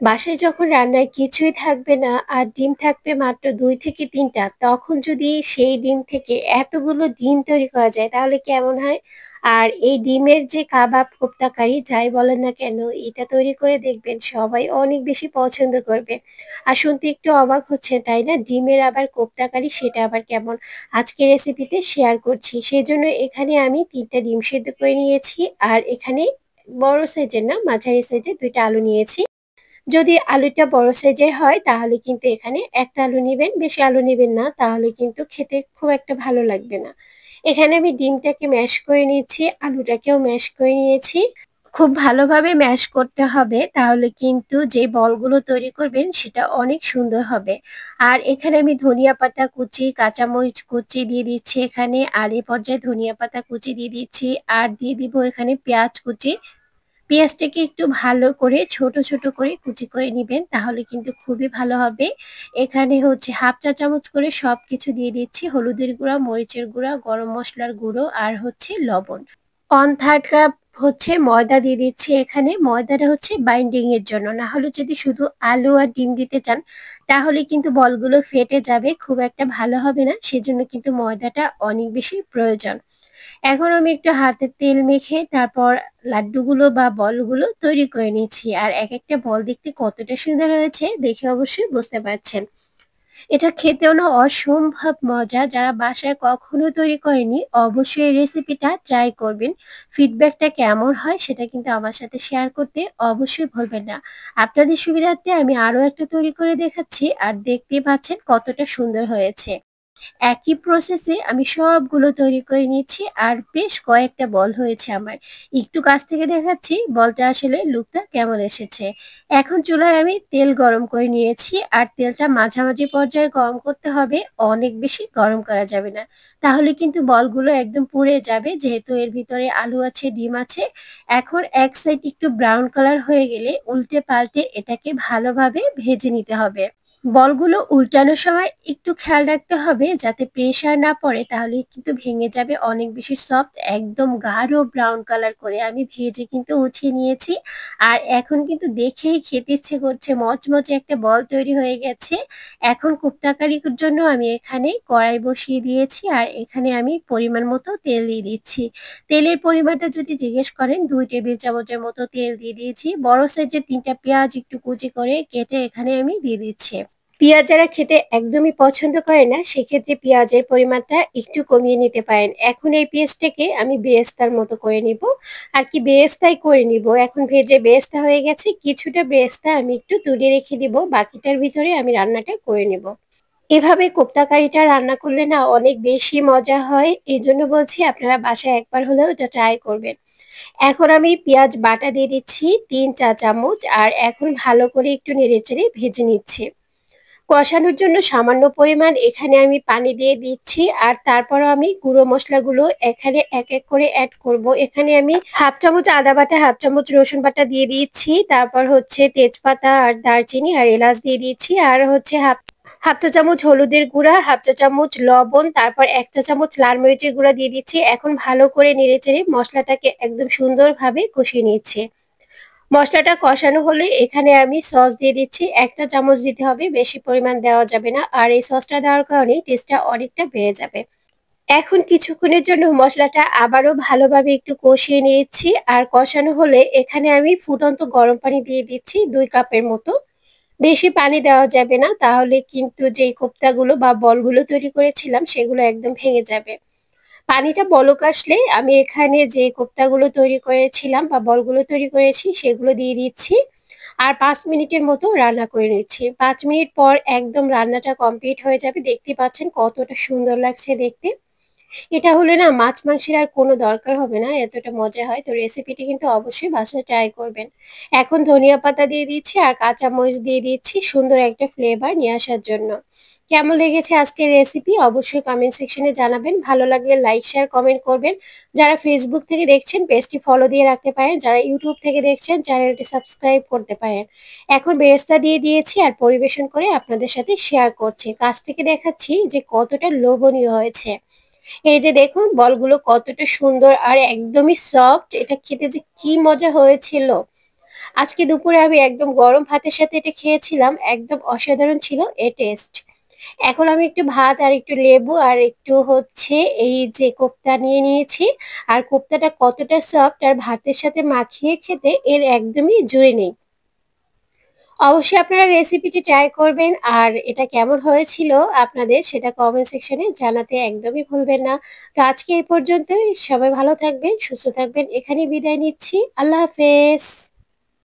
বাসায় যখন রান্নায় কিছুই থাকবে না আর ডিম থাকবে মাত্র 2 থেকে 3টা, তখন যদি সেই ডিম থেকে এতগুলো ডিম তৈরি করা যায় তাহলে কেমন হয়। আর এই ডিমের যে কাবাব কোপ্তা কারি যাই বলেন না কেন, এটা তৈরি করে দেখবেন সবাই অনেক বেশি পছন্দ করবে। আর শুনতে একটু অবাক হচ্ছে তাই না, ডিমের আবার কোপ্তা কারি, সেটা আবার কেমন আজকে রেসিপিতে শেয়ার করছি। সেজন্য এখানে আমি 3টা ডিম সেদ্ধ করে নিয়েছি, আর এখানে বড় সাইজের না, মাঝারি সাইজের 2টা আলু নিয়েছি। যদি আলুটা বড় সাইজের হয় তাহলে কিন্তু এখানে একটা আলু নিবেন, বেশি আলু নিবেন না, তাহলে কিন্তু খেতে খুব একটা ভালো লাগবে না। এখানে আমি ডিমটাকে ম্যাশ করে নিয়েছি, আলুটাকেও ম্যাশ করে নিয়েছি। খুব ভালোভাবে ম্যাশ করতে হবে, তাহলে কিন্তু যে বলগুলো তৈরি করবেন সেটা অনেক সুন্দর হবে। আর এখানে আমি ধনিয়া পাতা কুচি, কাঁচামরিচ কুচি দিয়ে দিচ্ছি এখানে, আর এই পর্যায়ে ধনিয়া পাতা কুচি দিয়ে দিচ্ছি, আর দিয়ে দিব এখানে পেঁয়াজ কুচি। পেঁয়াজটাকে একটু ভালো করে ছোট ছোট করে কুচি করে নিবেন, তাহলে কিন্তু খুবই ভালো হবে। এখানে হচ্ছে হাফ চা চামচ করে সবকিছু দিয়ে দিচ্ছি, হলুদের গুঁড়া, মরিচের গুঁড়া, গরম মশলার গুঁড়ো, আর হচ্ছে লবণ। 1/3 কাপ হচ্ছে ময়দা দিয়ে দিচ্ছি এখানে। ময়দাটা হচ্ছে বাইন্ডিং এর জন্য, না হলে যদি শুধু আলু আর ডিম দিতে চান তাহলে কিন্তু বলগুলো ফেটে যাবে, খুব একটা ভালো হবে না। সেজন্য কিন্তু ময়দাটা অনেক বেশি প্রয়োজন। এখন আমি একটু হাতে তেল মেখে তারপর লাড্ডুগুলো বা বলগুলো তৈরি করে নিচ্ছি। আর এক একটা বল দেখতে কতটা সুন্দর হয়েছে দেখে অবশ্যই বুঝতে পারছেন। এটা খেতেও না অসম্ভব মজা। যারা বাসায় কখনো তৈরি করেনি অবশ্যই এই রেসিপিটা ট্রাই করবেন। ফিডব্যাকটা কেমন হয় সেটা কিন্তু আমার সাথে শেয়ার করতে অবশ্যই ভুলবেন না। আপনাদের সুবিধার্থে আমি আরো একটা তৈরি করে দেখাচ্ছি, আর দেখতেই পাচ্ছেন কতটা সুন্দর হয়েছে। একই প্রসেসে আমি সবগুলো তৈরি করে নিচ্ছি, আর বেশ কয়েকটা বল হয়েছে আমার। একটু কাছ থেকে দেখাচ্ছি বলটা আসলে লুকটা কেমন এসেছে। এখন চুলায় আমি তেল গরম করে নিয়েছি, আর তেলটা মাঝামাঝি পর্যায়ে গরম করতে হবে, অনেক বেশি গরম করা যাবে না, তাহলে কিন্তু বলগুলো একদম পুড়ে যাবে, যেহেতু এর ভিতরে আলু আছে, ডিম আছে। এখন এক সাইড একটু ব্রাউন কালার হয়ে গেলে উল্টে পাল্টে এটাকে ভালোভাবে ভেজে নিতে হবে। বলগুলো উল্টানোর সময় একটু খেয়াল রাখতে হবে যাতে প্রেসার না পড়ে, তাহলে কিন্তু ভেঙে যাবে। অনেক বেশি সফট, একদম গাঢ় ব্রাউন কালার করে আমি ভেজে কিন্তু উঠিয়ে নিয়েছি। আর এখন কিন্তু দেখেই খেতে ইচ্ছে করছে, মচমচে একটা বল তৈরি হয়ে গেছে। এখন কোপ্তা কারির জন্য আমি এখানে কড়াই বসিয়ে দিয়েছি, আর এখানে আমি পরিমাণ মতো তেল দিয়ে দিচ্ছি। তেলের পরিমাণটা যদি জিজ্ঞেস করেন 2 টেবিল চামচের মতো তেল দিয়ে দিয়েছি। বড় সাইজের 3টা পেঁয়াজ একটু কুচি করে কেটে এখানে আমি দিয়ে দিচ্ছি। পেঁয়াজ যারা খেতে একদমই পছন্দ করে না সেক্ষেত্রে পেঁয়াজের পরিমাণটা একটু কমিয়ে নিতে পারেন। এখন এই পেঁয়াজটাকে আমি বেরেস্তার মতো করে নিব, আর কি বেরেস্তাই করে নিব। এখন ভেজে বেরেস্তা হয়ে গেছে, কিছুটা বেরেস্তা আমি একটু তুলে রেখে দিব, বাকিটার ভিতরে আমি রান্নাটা করে নেব। এভাবে কোপ্তা কারিটা রান্না করলে না অনেক বেশি মজা হয়, এই জন্য বলছি আপনারা বাসায় একবার হলেও এটা ট্রাই করবেন। এখন আমি পেঁয়াজ বাটা দিয়ে দিচ্ছি 3 চা চামচ, আর এখন ভালো করে একটু নেড়েচেড়ে ভেজে নিচ্ছি। কষানোর জন্য সামান্য পরিমাণ এখানে আমি পানি দিয়ে দিচ্ছি, আর তারপরও আমি গুঁড়ো মশলাগুলো এখানে এক এক করে অ্যাড করব। এখানে আমি হাফ চামচ আদা বাটা, হাফ চামচ রসুন বাটা দিয়ে দিচ্ছি, তারপর হচ্ছে তেজপাতা আর দারচিনি আর এলাচ দিয়ে দিচ্ছি, আর হচ্ছে হাফ হাফ চা চামচ হলুদের গুঁড়া, হাফ চা চামচ লবণ, তারপর 1 চা চামচ লাল মরিচের গুঁড়া দিয়ে দিচ্ছি। এখন ভালো করে নেড়েচেড়ে মশলাটাকে একদম সুন্দরভাবে কষিয়ে নিচ্ছি। মশলাটা কষানো হলে এখানে আমি সস দিয়ে দিচ্ছি, 1 চা চামচ দিতে হবে, বেশি পরিমাণ দেওয়া যাবে না, আর এই সসটা দেওয়ার কারণে টেস্টটা অনেকটা বেড়ে যাবে। এখন কিছুক্ষণের জন্য মশলাটা আবারও ভালোভাবে একটু কষিয়ে নিয়েছি, আর কষানো হলে এখানে আমি ফুটন্ত গরম পানি দিয়ে দিচ্ছি 2 কাপের মতো। বেশি পানি দেওয়া যাবে না, তাহলে কিন্তু যেই কোপ্তাগুলো বা বলগুলো তৈরি করেছিলাম সেগুলো একদম ভেঙে যাবে। পানিটা বলক আসলে আমি এখানে যে কোপ্তাগুলো তৈরি করেছিলাম বা বলগুলো তৈরি করেছি সেগুলো দিয়ে দিচ্ছি, আর 5 মিনিটের মতো রান্না করে নিচ্ছি। 5 মিনিট পর একদম রান্নাটা কমপ্লিট হয়ে যাবে, দেখতে পাচ্ছেন কতটা সুন্দর লাগছে দেখতে। এটা হলে না মাছ মাংসের আর কোনো দরকার হবে না, এতটা মজা হয়। তো রেসিপিটি কিন্তু অবশ্যই বাসায় ট্রাই করবেন। এখন ধনিয়া পাতা দিয়ে দিচ্ছি, আর কাঁচা মরিচ দিয়ে দিচ্ছি সুন্দর একটা ফ্লেভার নিয়ে আসার জন্য। কেমন লেগেছে আজকের রেসিপি অবশ্যই কমেন্ট সেকশনে জানাবেন। ভালো লাগলে লাইক শেয়ার কমেন্ট করবেন। যারা ফেসবুক থেকে দেখছেন পেজটি ফলো দিয়ে রাখতে পারেন, যারা ইউটিউব থেকে দেখছেন চ্যানেলটি সাবস্ক্রাইব করতে পারেন। এখন বেরেস্তা দিয়ে দিয়েছি আর পরিবেশন করে আপনাদের সাথে শেয়ার করছি। কাছ থেকে দেখাচ্ছি যে কতটা লোভনীয় হয়েছে। এই যে দেখুন বলগুলো কতটা সুন্দর আর একদমই সফট, এটা খেতে যে কি মজা হয়েছিল। আজকে দুপুরে আমি একদম গরম ভাতের সাথে এটা খেয়েছিলাম, একদম অসাধারণ ছিল এ টেস্ট। এখন আমি একটু ভাত আর একটু লেবু আর একটু হচ্ছে এই যে কোপ্তা নিয়ে নিয়েছি। আর কোপ্তাটা কতটা সফট আর ভাতের সাথে মাখিয়ে খেতে এর একদমই জুড়ে নেই। অবশ্যই আপনারা রেসিপিটি ট্রাই করবেন, আর এটা কেমন হয়েছিল আপনাদের সেটা কমেন্ট সেকশনে জানাতে একদমই ভুলবেন না। তো আজকে এই পর্যন্তই, সবাই ভালো থাকবেন, সুস্থ থাকবেন, এখানেই বিদায় নিচ্ছি। আল্লাহ হাফেজ।